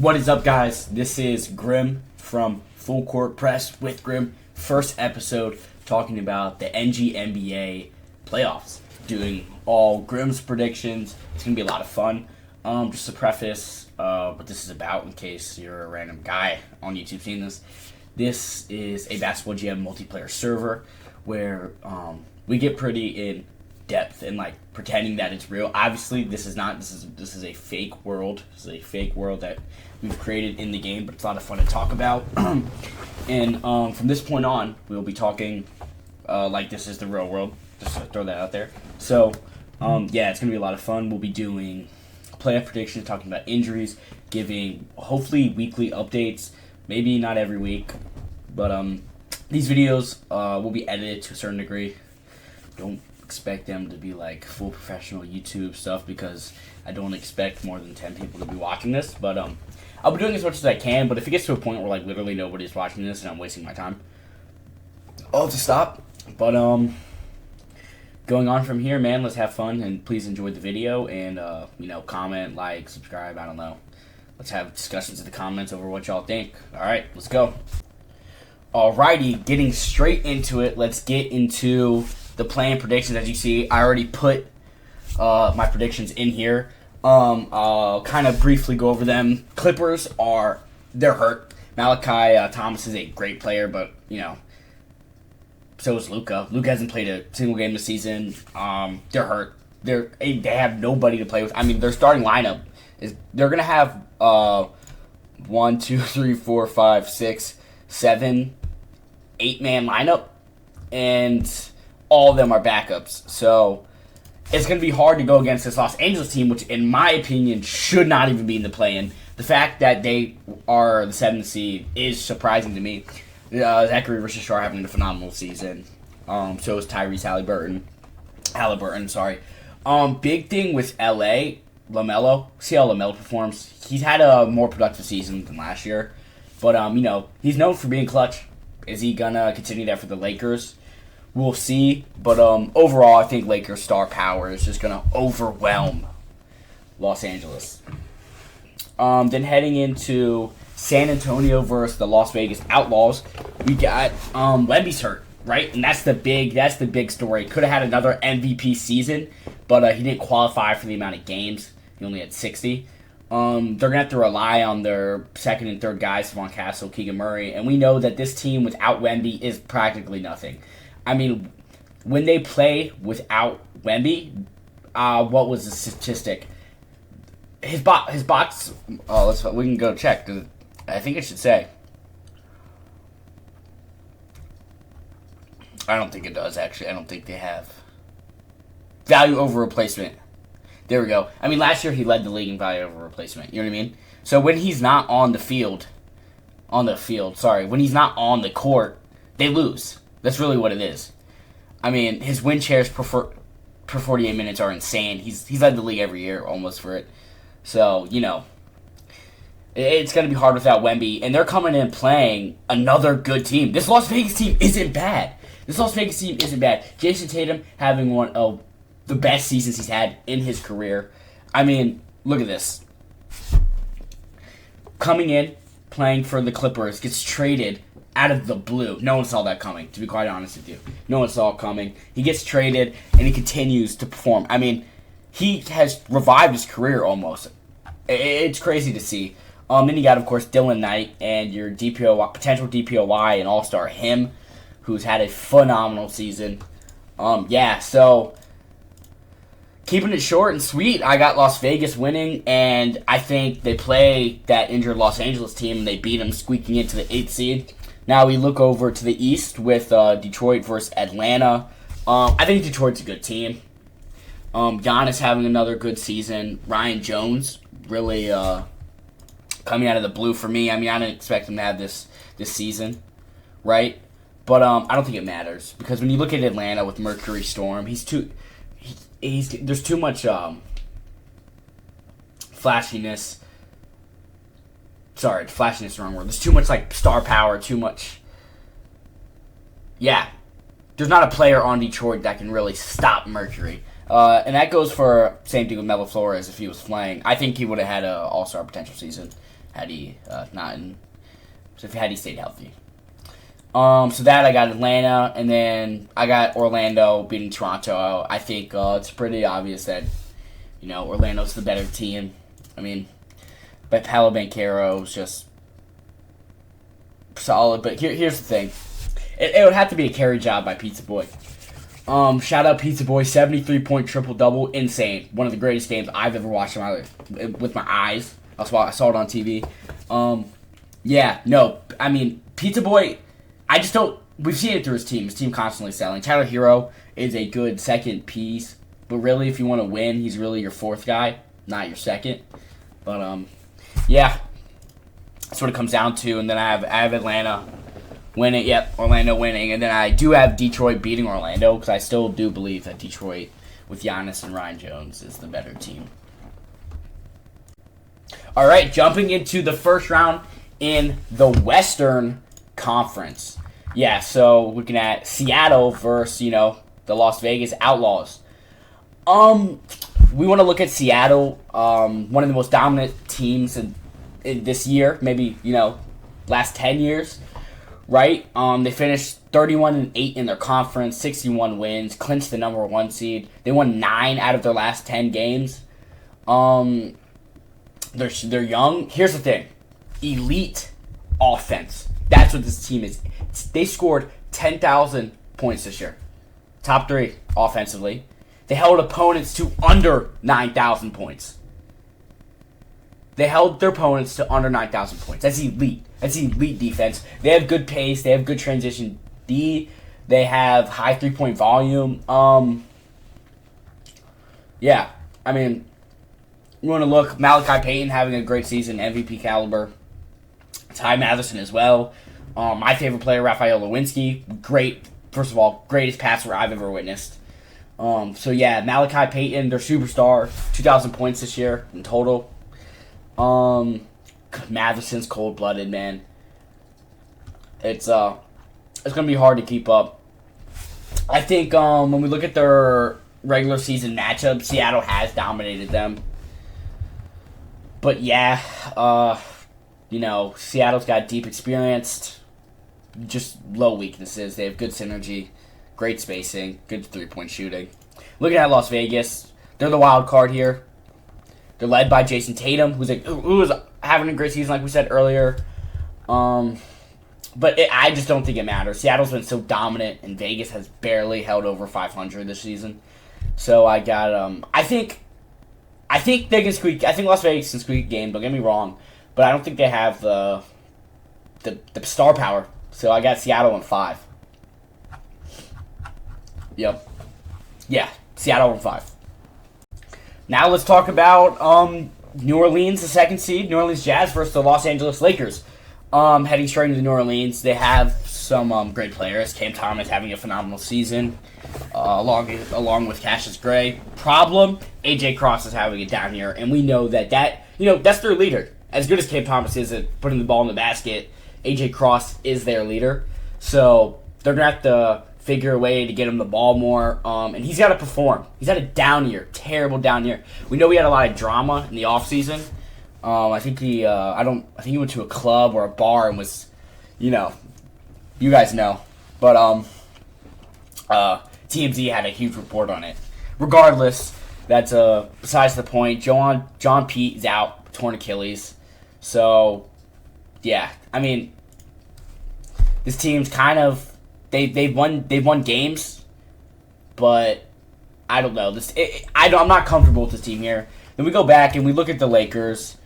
What is up, guys? This is Grimm from Full Court Press with Grimm. First episode talking about the NGNBA playoffs. Doing all Grimm's predictions. It's going to be a lot of fun. Just to preface what this is about in case you're a random guy on YouTube seeing this. This is a Basketball GM multiplayer server where we get pretty in depth and like pretending that it's real. Obviously, this is not. This is a fake world. This is a fake world that we've created in the game, but it's a lot of fun to talk about. And from this point on, we'll be talking like this is the real world. Just to throw that out there. So, yeah, it's gonna be a lot of fun. We'll be doing playoff predictions, talking about injuries, giving hopefully weekly updates. Maybe not every week, but these videos will be edited to a certain degree. Don't expect them to be like full professional YouTube stuff because I don't expect more than 10 people to be watching this. But I'll be doing as much as I can. But if it gets to a point where like literally nobody's watching this and I'm wasting my time, I'll have to stop. But going on from here, man, let's have fun and please enjoy the video and comment, like, subscribe. I don't know. Let's have discussions in the comments over what y'all think. All right, let's go. Alrighty, getting straight into it. Let's get into the play-in predictions. As you see, I already put my predictions in here. I'll kind of briefly go over them. Clippers they're hurt. Malachi Thomas is a great player, but so is Luka. Luka hasn't played a single game this season. They're hurt. They have nobody to play with. I mean, their starting lineup they're gonna have 1, 2, 3, 4, 5, 6, 7, 8-man lineup, and all of them are backups. So it's going to be hard to go against this Los Angeles team, which in my opinion should not even be in the play-in. The fact that they are the 7th seed is surprising to me. Zachary versus Shar having a phenomenal season. So is Tyrese Halliburton, sorry. Big thing with LA, LaMelo. See how LaMelo performs. He's had a more productive season than last year. But, he's known for being clutch. Is he going to continue that for the Lakers? We'll see. But overall, I think Lakers' star power is just going to overwhelm Los Angeles. Then heading into San Antonio versus the Las Vegas Outlaws, we got Wemby's hurt, right? And that's the big story. Could have had another MVP season, but he didn't qualify for the amount of games. He only had 60. They're going to have to rely on their second and third guys, Stephon Castle, Keegan Murray, and we know that this team without Wemby is practically nothing. I mean, when they play without Wemby, what was the statistic? His box. We can go check. I think it should say. I don't think it does, actually. I don't think they have value over replacement. There we go. I mean, last year he led the league in value over replacement. You know what I mean? So when he's not on the field, when he's not on the court, they lose. That's really what it is. I mean, his win shares per 48 minutes are insane. He's led the league every year almost for it. So, it's going to be hard without Wemby. And they're coming in playing another good team. This Las Vegas team isn't bad. Jason Tatum having one of the best seasons he's had in his career. I mean, look at this. Coming in, playing for the Clippers, gets traded out of the blue. No one saw that coming, to be quite honest with you. No one saw it coming. He gets traded, and he continues to perform. I mean, he has revived his career almost. It's crazy to see. Then you got, of course, Dylan Knight and your potential DPOY and All-Star him, who's had a phenomenal season. So keeping it short and sweet, I got Las Vegas winning, and I think they play that injured Los Angeles team, and they beat them, squeaking into the 8th seed. Now we look over to the East with Detroit versus Atlanta. I think Detroit's a good team. Giannis having another good season. Ryan Jones really coming out of the blue for me. I mean, I didn't expect him to have this season, right? But I don't think it matters because when you look at Atlanta with Mercury Storm, there's too much flashiness. Sorry, flashiness is the wrong word. There's too much like star power, too much. Yeah, there's not a player on Detroit that can really stop Mercury. And that goes for same thing with Melo Flores if he was playing. I think he would have had an all-star potential season had he had he stayed healthy. So that I got Atlanta, and then I got Orlando beating Toronto. I think it's pretty obvious that Orlando's the better team. I mean, but Paolo Banchero is just solid. But here's the thing. It would have to be a carry job by Pizza Boy. Shout out Pizza Boy, 73-point triple-double. Insane. One of the greatest games I've ever watched in my life with my eyes. I saw it on TV. Pizza Boy, I just don't... We've seen it through his team. His team constantly selling. Tyler Hero is a good second piece. But really, if you want to win, he's really your fourth guy, not your second. But, that's what it comes down to. And then I have Atlanta winning. Yep, Orlando winning. And then I do have Detroit beating Orlando because I still do believe that Detroit, with Giannis and Ryan Jones, is the better team. All right, jumping into the first round in the Western Conference. Yeah, so looking at Seattle versus, the Las Vegas Outlaws. We want to look at Seattle, one of the most dominant teams in this year, maybe, last 10 years, right? They finished 31-8 in their conference, 61 wins, clinched the number 1 seed. They won 9 out of their last 10 games. They're young. Here's the thing. Elite offense. That's what this team is. They scored 10,000 points this year. Top 3 offensively. They held opponents to under 9,000 points. They held their opponents to under 9,000 points. That's elite. That's elite defense. They have good pace. They have good transition D. They have high 3-point volume. You want to look, Malachi Payton having a great season, MVP caliber. Ty Matheson as well. My favorite player, Raphael Lewinsky. Great, first of all, greatest passer I've ever witnessed. Malachi Payton, their superstar, 2,000 points this year in total. Matheson's cold-blooded, man. It's going to be hard to keep up. I think when we look at their regular season matchup, Seattle has dominated them. But Seattle's got deep experience, just low weaknesses. They have good synergy, great spacing, good 3-point shooting. Looking at Las Vegas, they're the wild card here. They're led by Jason Tatum, who's having a great season, like we said earlier. I just don't think it matters. Seattle's been so dominant, and Vegas has barely held over 500 this season. So I got I think they can squeak. I think Las Vegas can squeak a game. Don't get me wrong, but I don't think they have the star power. So I got Seattle in 5. Yep. Yeah, Seattle in 5. Now let's talk about New Orleans, the second seed, New Orleans Jazz versus the Los Angeles Lakers. Heading straight into New Orleans, they have some great players. Cam Thomas having a phenomenal season, along with Cassius Gray. Problem: AJ Cross is having a down year, and we know that's their leader. As good as Cam Thomas is at putting the ball in the basket, AJ Cross is their leader. So they're gonna have to figure a way to get him the ball more, and he's got to perform. He's had a down year, terrible down year. We know we had a lot of drama in the offseason. I think he went to a club or a bar and was, you guys know. But TMZ had a huge report on it. Regardless, that's besides the point. John Pete is out, torn Achilles. So, yeah, this team's kind of they've won games, but I don't know. I'm not comfortable with this team here. Then we go back and we look at the Lakers,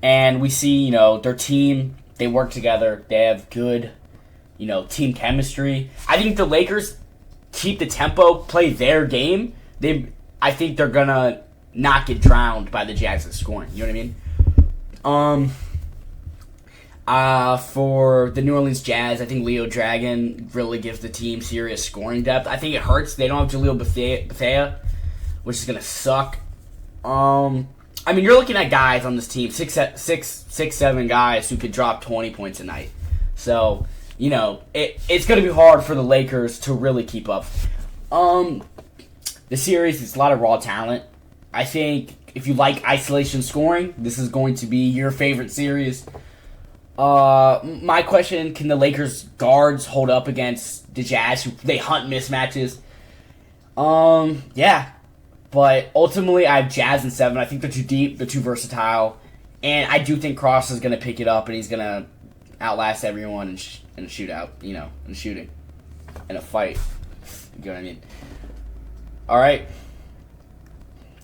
and we see their team. They work together. They have good, team chemistry. I think the Lakers keep the tempo, play their game. I think they're gonna not get drowned by the Jazz scoring. You know what I mean? For the New Orleans Jazz, I think Leo Dragon really gives the team serious scoring depth. I think it hurts. They don't have Jaleel Bethea, which is going to suck. You're looking at guys on this team, 6'7" guys who could drop 20 points a night. So, it's going to be hard for the Lakers to really keep up. The series is a lot of raw talent. I think, if you like isolation scoring, this is going to be your favorite series. My question: can the Lakers guards hold up against the Jazz, who they hunt mismatches? Yeah, but ultimately I have Jazz in 7. I think they're too deep, they're too versatile, and I do think Cross is gonna pick it up and he's gonna outlast everyone in a shootout, in shooting, in a fight. You know what I mean? All right,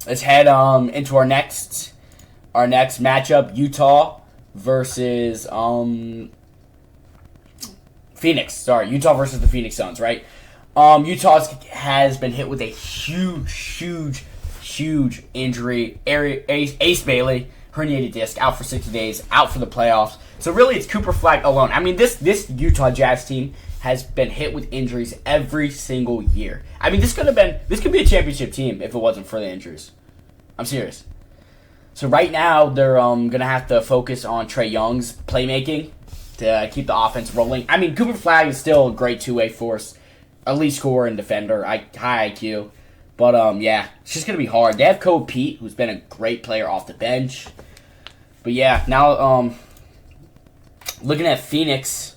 let's head into our next matchup: Utah versus Phoenix. Sorry, Utah versus the Phoenix Suns. Right. Utah has been hit with a huge injury. Ace Bailey, herniated disc, out for 60 days, out for the playoffs. So really, it's Cooper Flag alone. I mean, this Utah Jazz team has been hit with injuries every single year. I mean, this could be a championship team if it wasn't for the injuries. I'm serious. So right now, they're gonna have to focus on Trae Young's playmaking to keep the offense rolling. I mean, Cooper Flag is still a great two-way force, elite scorer and defender, high IQ. But yeah, it's just gonna be hard. They have Kobe Pete, who's been a great player off the bench. But yeah, now looking at Phoenix.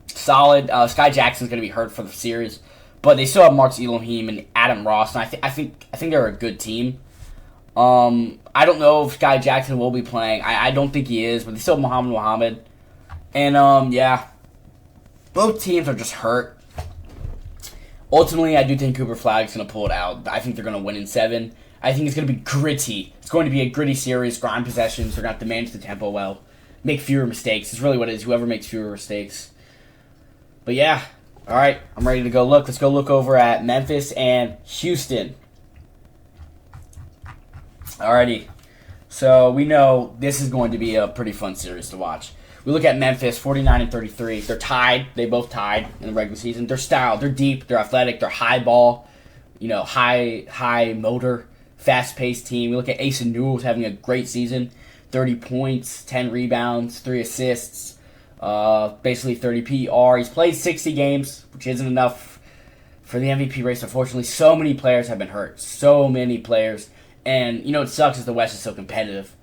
Solid. Sky Jackson's going to be hurt for the series, but they still have Marcus Elohim and Adam Ross, and I think they're a good team. I don't know if Sky Jackson will be playing. I don't think he is, but they still have Muhammad. And yeah, both teams are just hurt. Ultimately, I do think Cooper Flag's going to pull it out. I think they're going to win in 7. I think it's going to be gritty. It's going to be a gritty series, grind possessions. They're going to have to manage the tempo well. Make fewer mistakes. It's really what it is. Whoever makes fewer mistakes. But yeah. All right. I'm ready to go look. Let's go look over at Memphis and Houston. Alrighty. So we know this is going to be a pretty fun series to watch. We look at Memphis, 49-33. They're tied. They both tied in the regular season. They're styled. They're deep. They're athletic. They're high ball. High motor, fast-paced team. We look at Asen Newell's having a great season. 30 points, 10 rebounds, 3 assists, basically 30 PR. He's played 60 games, which isn't enough for the MVP race. Unfortunately, so many players have been hurt. So many players. And, it sucks as the West is so competitive.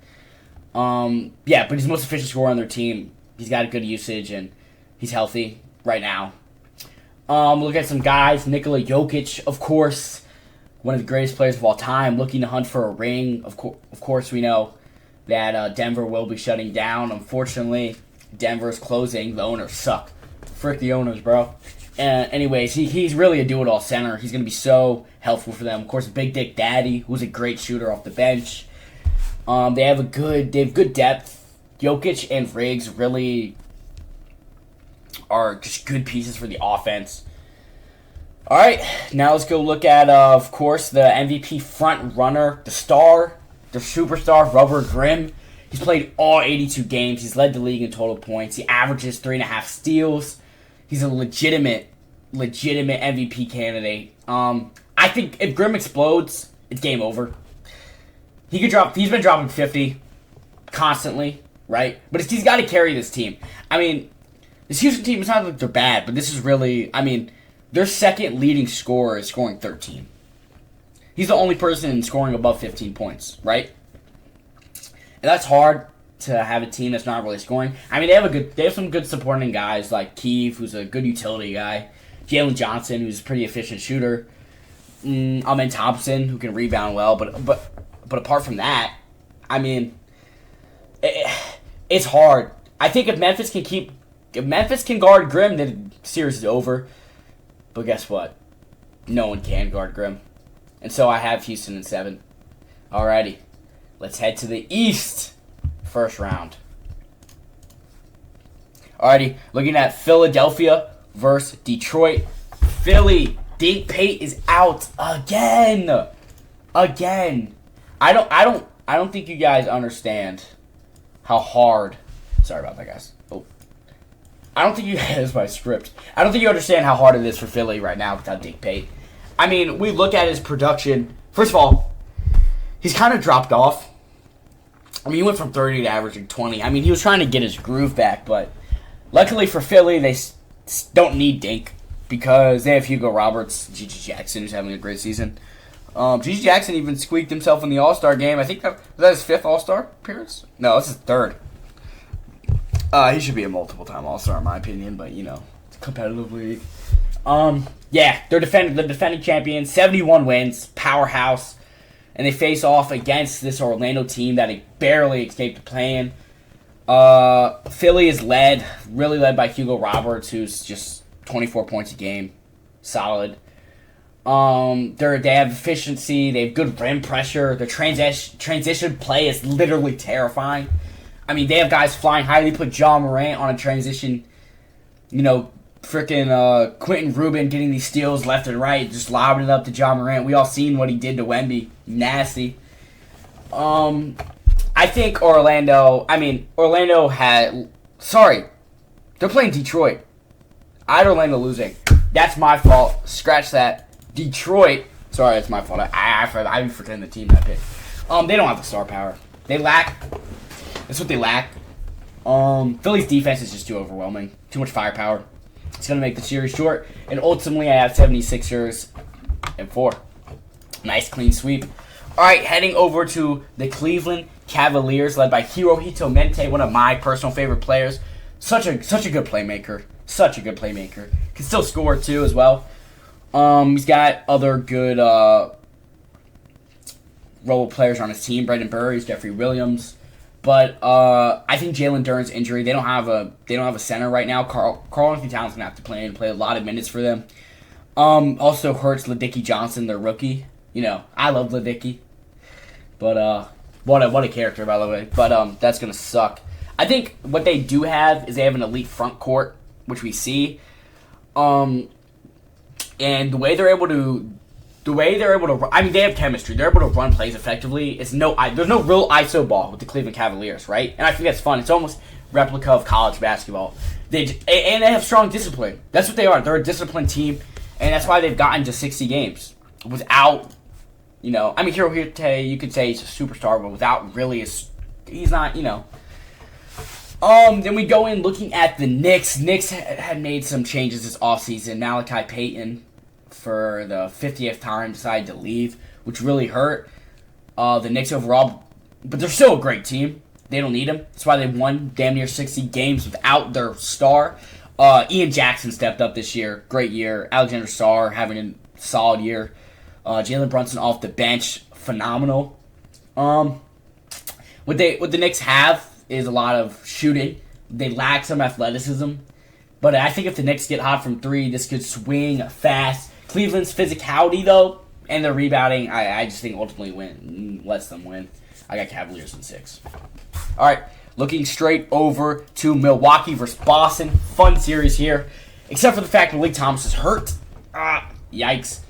Yeah, but he's the most efficient scorer on their team. He's got a good usage, and he's healthy right now. Look at some guys. Nikola Jokic, of course, one of the greatest players of all time, looking to hunt for a ring. Of course, we know that Denver will be shutting down. Unfortunately, Denver's closing. The owners suck. Frick the owners, bro. Anyways, he's really a do-it-all center. He's going to be so helpful for them. Of course, Big Dick Daddy, who's a great shooter off the bench. They have good depth. Jokic and Riggs really are just good pieces for the offense. All right, now let's go look at, of course, the MVP front runner, the superstar, Robert Grimm. He's played all 82 games. He's led the league in total points. He averages 3.5 steals. He's a legitimate MVP candidate. I think if Grimm explodes, it's game over. He's been dropping 50 constantly, right? But he's got to carry this team. I mean, this Houston team, it's not like they're bad, but this is really, their second leading scorer is scoring 13. He's the only person scoring above 15 points, right? And that's hard to have a team that's not really scoring. They have some good supporting guys like Keeve, who's a good utility guy, Jalen Johnson, who's a pretty efficient shooter, Amen Thompson, who can rebound well, but apart from that, it's hard. I think if Memphis can guard Grimm, then the series is over. But guess what? No one can guard Grimm. And so I have Houston in 7. Alrighty. Let's head to the East. First round. Alrighty. Looking at Philadelphia versus Detroit. Philly. Dink Pate is out again. Again. I don't think you guys understand how hard. Sorry about that, guys. I don't think you that's my script. I don't think you understand how hard it is for Philly right now without Dink Pate. We look at his production. First of all, he's kind of dropped off. He went from 30 to averaging 20. He was trying to get his groove back, but luckily for Philly, they don't need Dink because they have Hugo Roberts, G.G. Jackson, who's having a great season. G.G. Jackson even squeaked himself in the All-Star game. I think was that his 5th All-Star appearance? No, it's his 3rd. He should be a multiple-time All-Star in my opinion, but it's a competitive league. Yeah, they're the defending champions, 71 wins, powerhouse, and they face off against this Orlando team that barely escaped the play-in. Philly is really led by Hugo Roberts, who's just 24 points a game, solid. They have efficiency, they have good rim pressure. Their transition play is literally terrifying. I mean, they have guys flying high. They put Ja Morant on a transition. Freaking Quentin Rubin getting these steals left and right, just lobbing it up to Ja Morant. We all seen what he did to Wemby. Nasty. I think Orlando had... Sorry. They're playing Detroit. I had Orlando losing. That's my fault. Scratch that. Detroit. Sorry, it's my fault. I be forgetting the team that picked. They don't have the star power. They lack... That's what they lack. Philly's defense is just too overwhelming. Too much firepower. It's going to make the series short. And ultimately, I have 76ers and 4. Nice clean sweep. All right, heading over to the Cleveland Cavaliers, led by Hirohito Mente, one of my personal favorite players. Such a good playmaker. Such a good playmaker. Can still score, too, as well. He's got other good role players on his team. Brandon Burries, Jeffrey Williams. But I think Jalen Duren's injury, they don't have a center right now. Karl-Anthony Towns going to have to play a lot of minutes for them. Also hurts Ladicki Johnson, their rookie. I love Ladicki. But what a character, by the way. But that's going to suck. I think what they do have is they have an elite front court, which we see. And the way they're able to I mean, they have chemistry. They're able to run plays effectively. There's no real ISO ball with the Cleveland Cavaliers, right? And I think that's fun. It's almost replica of college basketball. And they have strong discipline. That's what they are. They're a disciplined team, and that's why they've gotten to 60 games without, I mean, Hirohito, you could say he's a superstar, but without really, he's not, Then we go in looking at the Knicks. Knicks had made some changes this offseason. Malachi Payton, for the 50th time, decided to leave, which really hurt the Knicks overall. But they're still a great team. They don't need him. That's why they won damn near 60 games without their star. Ian Jackson stepped up this year. Great year. Alexander Sarr having a solid year. Jalen Brunson off the bench. Phenomenal. What the Knicks have is a lot of shooting. They lack some athleticism. But I think if the Knicks get hot from 3, this could swing fast. Cleveland's physicality, though, and their rebounding, I just think ultimately lets them win. I got Cavaliers in 6. All right, looking straight over to Milwaukee versus Boston. Fun series here, except for the fact that Malik Thomas is hurt. Yikes.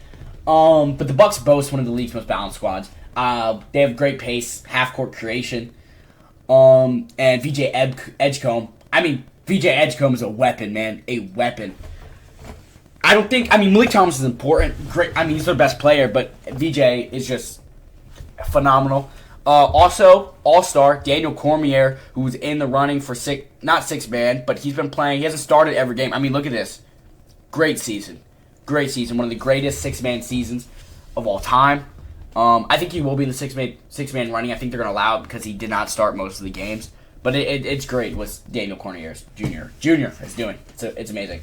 But the Bucks boast one of the league's most balanced squads. They have great pace, half-court creation, and VJ Edgecombe. I mean, VJ Edgecombe is a weapon, man. A weapon. Malik Thomas is important. Great. I mean, he's their best player, but VJ is just phenomenal. Also, All-Star Daniel Cormier, who was in the running for not six-man, but he's been playing. He hasn't started every game. I mean, look at this. Great season. Great season. One of the greatest six-man seasons of all time. I think he will be in the six-man running. I think they're going to allow it because he did not start most of the games. But it's great what Daniel Cormier Jr. is doing. It's amazing.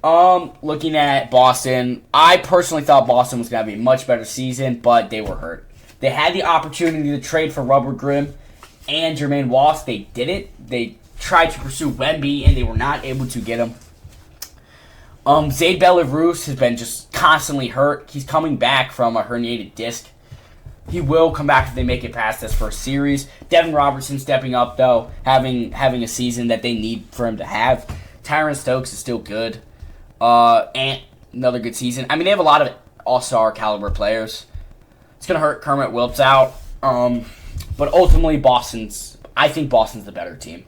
Looking at Boston, I personally thought Boston was going to have a much better season, but they were hurt. They had the opportunity to trade for Robert Grimm and Jermaine Wallace. They didn't. They tried to pursue Wemby, and they were not able to get him. Zayd Belarus has been just constantly hurt. He's coming back from a herniated disc. He will come back if they make it past this first series. Devin Robertson stepping up, though, having a season that they need for him to have. Tyron Stokes is still good. And another good season. I mean, they have a lot of all-star caliber players. It's going to hurt Kermit Wilps out. But ultimately, I think Boston's the better team.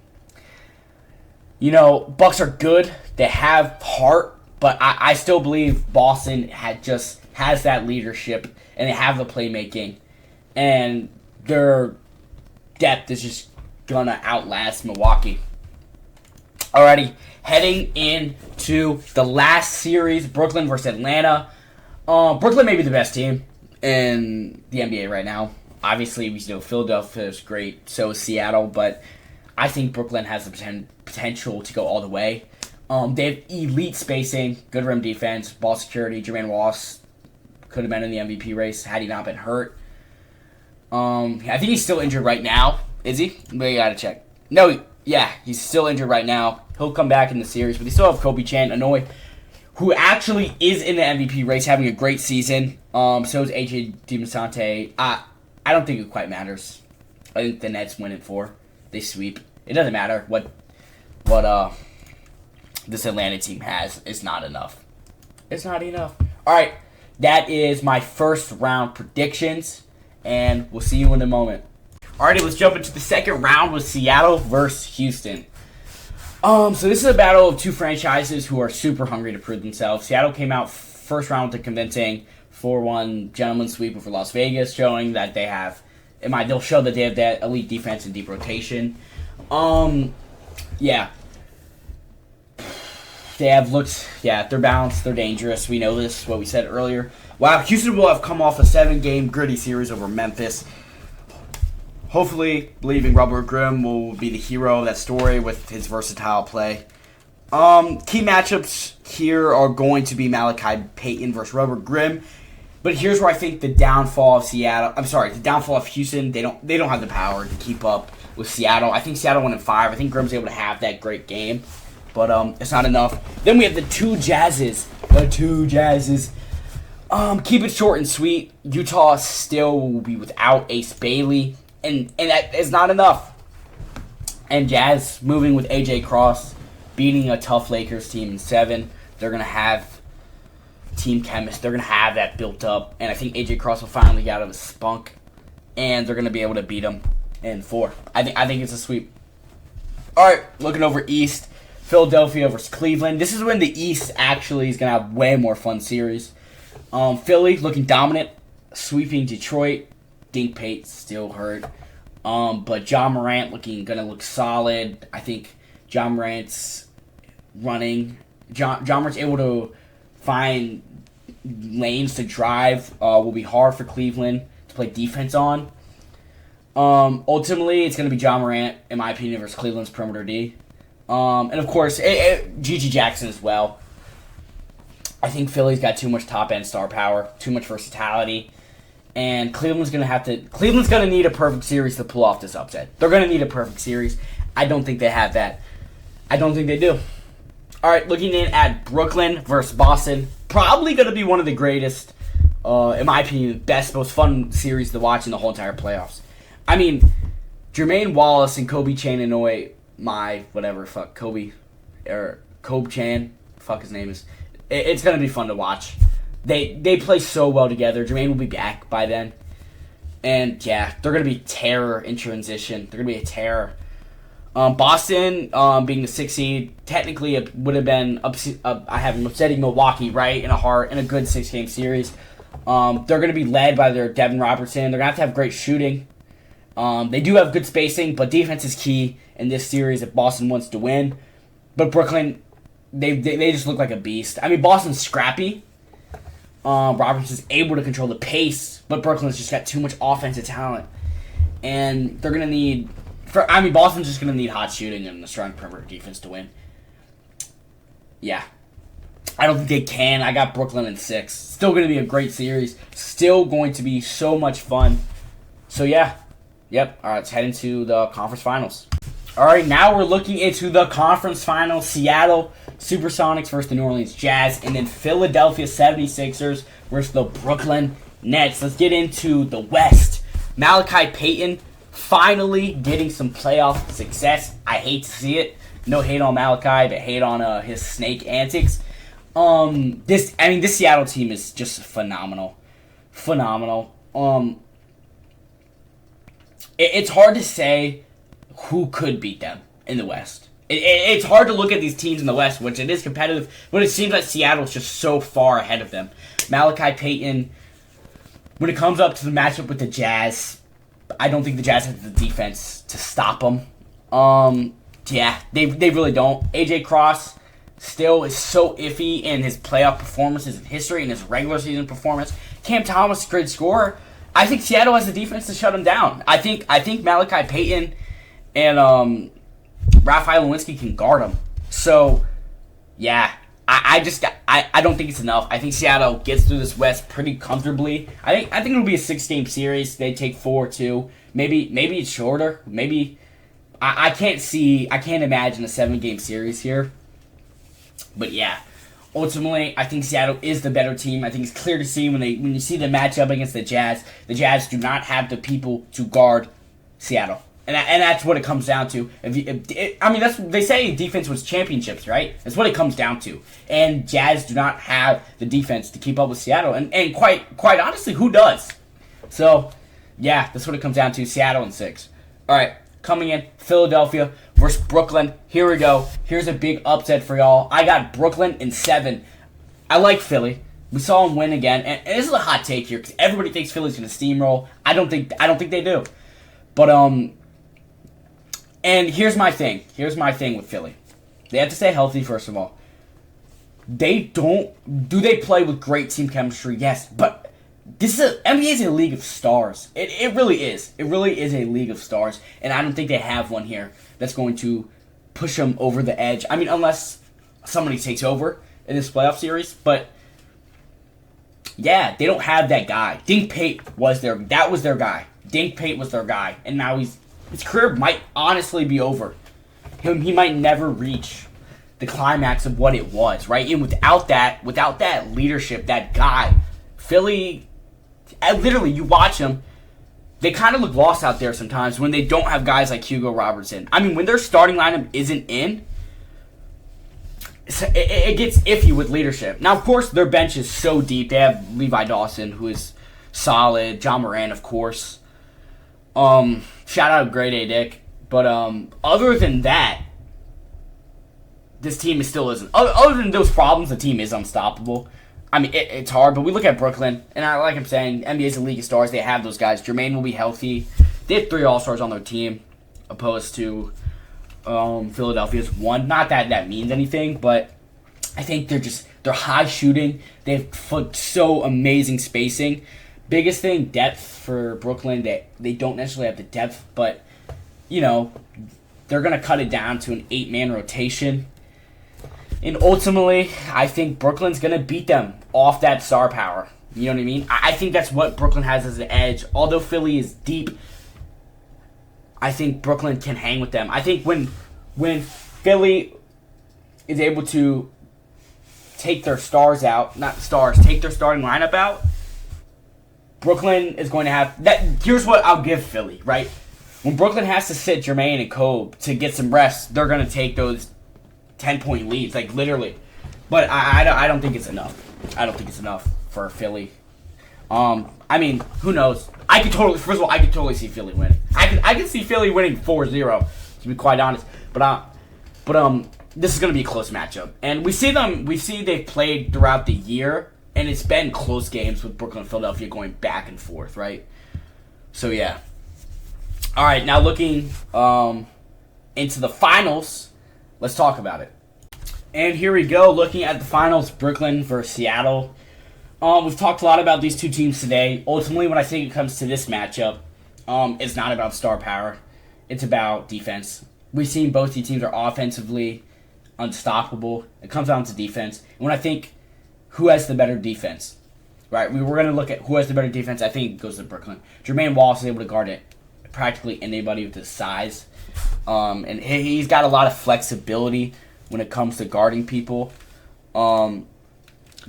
Bucks are good. They have heart. But I still believe Boston has that leadership. And they have the playmaking. And their depth is just going to outlast Milwaukee. Alrighty, heading into the last series, Brooklyn versus Atlanta. Brooklyn may be the best team. in the NBA right now. Obviously, we know Philadelphia is great, so is Seattle, but I think Brooklyn has the potential to go all the way. They have elite spacing, good rim defense, ball security. Jermaine Wallace could have been in the MVP race had he not been hurt. I think he's still injured right now. Is he? We gotta check. No, yeah, he's still injured right now. He'll come back in the series, but they still have Kobe Chan-Anoy, who actually is in the MVP race, having a great season. So is AJ DiMassante. I don't think it quite matters. I think the Nets win it 4. They sweep. It doesn't matter what this Atlanta team has. It's not enough. It's not enough. All right, that is my first round predictions, and we'll see you in a moment. Alrighty, let's jump into the second round with Seattle versus Houston. So this is a battle of two franchises who are super hungry to prove themselves. Seattle came out first round with a convincing 4-1 gentleman's sweep over Las Vegas, showing that they have, they'll show that they have that elite defense and deep rotation. Yeah. They have looked, they're balanced, they're dangerous. We know this, what we said earlier. Wow, Houston will have come off a 7-game gritty series over Memphis. Hopefully, believing Robert Grimm will be the hero of that story with his versatile play. Key matchups here are going to be Malachi Payton versus Robert Grimm. But here's where I think the downfall of Houston, they don't have the power to keep up with Seattle. I think Seattle won in 5. I think Grimm's able to have that great game, but it's not enough. Then we have the two Jazzes. Keep it short and sweet. Utah still will be without Ace Bailey, and that is not enough. And Jazz moving with AJ Cross, beating a tough Lakers team in 7. They're gonna have team chemistry. They're going to have that built up. And I think AJ Cross will finally get out of his spunk. And they're going to be able to beat him in 4. I think it's a sweep. Alright, looking over East. Philadelphia versus Cleveland. This is when the East actually is going to have way more fun series. Philly looking dominant. Sweeping Detroit. Dink Pate still hurt. But Ja Morant going to look solid. I think Ja Morant's running. Ja Morant's able to find lanes to drive. Will be hard for Cleveland to play defense on. Ultimately, it's going to be Ja Morant, in my opinion, versus Cleveland's perimeter D. And of course, Gigi Jackson as well. I think Philly's got too much top-end star power, too much versatility. And Cleveland's going to need a perfect series to pull off this upset. They're going to need a perfect series. I don't think they have that. I don't think they do. All right, looking in at Brooklyn versus Boston. Probably going to be one of the greatest, in my opinion, best, most fun series to watch in the whole entire playoffs. I mean, Jermaine Wallace and Kobe Chan-Anoy, Kobe Chan, fuck his name is. It's going to be fun to watch. They play so well together. Jermaine will be back by then. And, yeah, they're going to be terror in transition. They're going to be a terror. Boston, being the 6th seed, technically it would have been I have them upsetting Milwaukee, right, in a good 6-game series. They're going to be led by their Devin Robertson. They're going to have great shooting. They do have good spacing, but defense is key in this series if Boston wants to win. But Brooklyn, they just look like a beast. I mean, Boston's scrappy. Robertson's able to control the pace, but Brooklyn's just got too much offensive talent. And they're going to need... Boston's just going to need hot shooting and a strong perimeter defense to win. Yeah. I don't think they can. I got Brooklyn in 6. Still going to be a great series. Still going to be so much fun. So, yeah. Yep. All right, let's head into the conference finals. All right, now we're looking into the conference finals. Seattle Supersonics versus the New Orleans Jazz. And then Philadelphia 76ers versus the Brooklyn Nets. Let's get into the West. Malachi Payton finally getting some playoff success. I hate to see it. No hate on Malachi, but hate on his snake antics. This Seattle team is just phenomenal. It's hard to say who could beat them in the West. It's hard to look at these teams in the West, which it is competitive, but it seems like Seattle's just so far ahead of them. Malachi Payton, when it comes up to the matchup with the Jazz, I don't think the Jazz have the defense to stop them. They really don't. AJ Cross, still is so iffy in his playoff performances in history and his regular season performance. Cam Thomas, great scorer. I think Seattle has the defense to shut him down. I think Malachi Payton and Raphael Lewinsky can guard him. So, yeah, I don't think it's enough. I think Seattle gets through this West pretty comfortably. I think it'll be a 6-game series. They take 4-2. Maybe it's shorter. Maybe I can't imagine a 7-game series here. But yeah, ultimately, I think Seattle is the better team. I think it's clear to see when you see the matchup against the Jazz. The Jazz do not have the people to guard Seattle, and that's what it comes down to. That's they say defense was championships, right? That's what it comes down to. And Jazz do not have the defense to keep up with Seattle, and quite honestly, who does? So yeah, that's what it comes down to. Seattle in 6. All right. Coming in, Philadelphia versus Brooklyn. Here we go. Here's a big upset for y'all. I got Brooklyn in 7. I like Philly. We saw them win again, and this is a hot take here because everybody thinks Philly's going to steamroll. I don't think they do. But and here's my thing. Here's my thing with Philly. They have to stay healthy first of all. They don't. Do they play with great team chemistry? Yes, but. NBA is a league of stars. It really is. It really is a league of stars. And I don't think they have one here that's going to push them over the edge. I mean, unless somebody takes over in this playoff series. But, yeah, they don't have that guy. Dink Pate was their guy. Dink Pate was their guy. And now his career might honestly be over. He might never reach the climax of what it was, right? And without that leadership, that guy, Philly... literally, you watch them, they kind of look lost out there sometimes when they don't have guys like Hugo Robertson. I mean, when their starting lineup isn't in, it gets iffy with leadership. Now, of course, their bench is so deep. They have Levi Dawson, who is solid. John Moran, of course. Shout out Grade A Dick. But other than that, this team still isn't. Other than those problems, the team is unstoppable. I mean, it's hard, but we look at Brooklyn, and like I'm saying, NBA's a league of stars. They have those guys. Jermaine will be healthy. They have 3 All-Stars on their team, opposed to Philadelphia's 1. Not that that means anything, but I think they're high shooting. They have so amazing spacing. Biggest thing, depth for Brooklyn. They don't necessarily have the depth, but, you know, they're going to cut it down to an 8-man rotation. And ultimately, I think Brooklyn's going to beat them off that star power. You know what I mean? I think that's what Brooklyn has as an edge. Although Philly is deep, I think Brooklyn can hang with them. I think when Philly is able to take their stars out, take their starting lineup out, Brooklyn is going to have... Here's what I'll give Philly, right? When Brooklyn has to sit Jermaine and Kobe to get some rest, they're going to take those 10-point leads, like literally. But I don't think it's enough. I don't think it's enough for Philly. I mean, who knows? I could totally see Philly winning. I could see Philly winning 4-0, to be quite honest. But this is gonna be a close matchup. And we see they've played throughout the year, and it's been close games with Brooklyn and Philadelphia going back and forth, right? So yeah. Alright, now looking into the finals. Let's talk about it. And here we go, looking at the finals, Brooklyn versus Seattle. We've talked a lot about these two teams today. Ultimately, when I think it comes to this matchup, it's not about star power. It's about defense. We've seen both these teams are offensively unstoppable. It comes down to defense. And when I think who has the better defense, right, we were going to look at who has the better defense, I think it goes to Brooklyn. Jermaine Wallace is able to guard it practically anybody with his size. And he's got a lot of flexibility when it comes to guarding people. Don't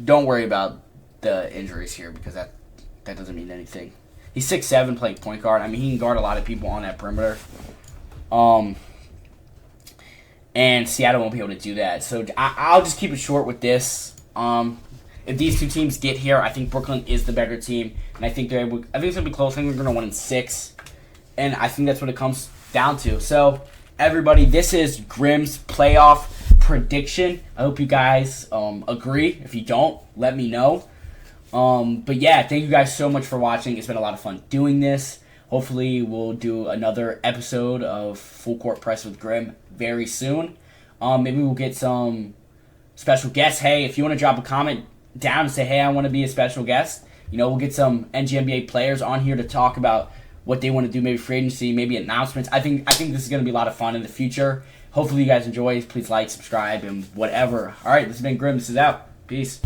worry about the injuries here because that doesn't mean anything. He's 6'7", playing point guard. I mean, he can guard a lot of people on that perimeter. And Seattle won't be able to do that. So I'll just keep it short with this. If these two teams get here, I think Brooklyn is the better team, and I think they're able. I think it's gonna be close. I think they're gonna win in 6, and I think that's what it comes down to. So, everybody, this is Grimm's playoff prediction. I hope you guys agree. If you don't, let me know. But yeah, thank you guys so much for watching. It's been a lot of fun doing this. Hopefully, we'll do another episode of Full Court Press with Grimm very soon. Maybe we'll get some special guests. Hey, if you want to drop a comment down and say, hey, I want to be a special guest, we'll get some NGNBA players on here to talk about what they want to do, maybe free agency, maybe announcements. I think this is going to be a lot of fun in the future. Hopefully you guys enjoy. Please like, subscribe, and whatever. All right, this has been Grimm. This is out. Peace.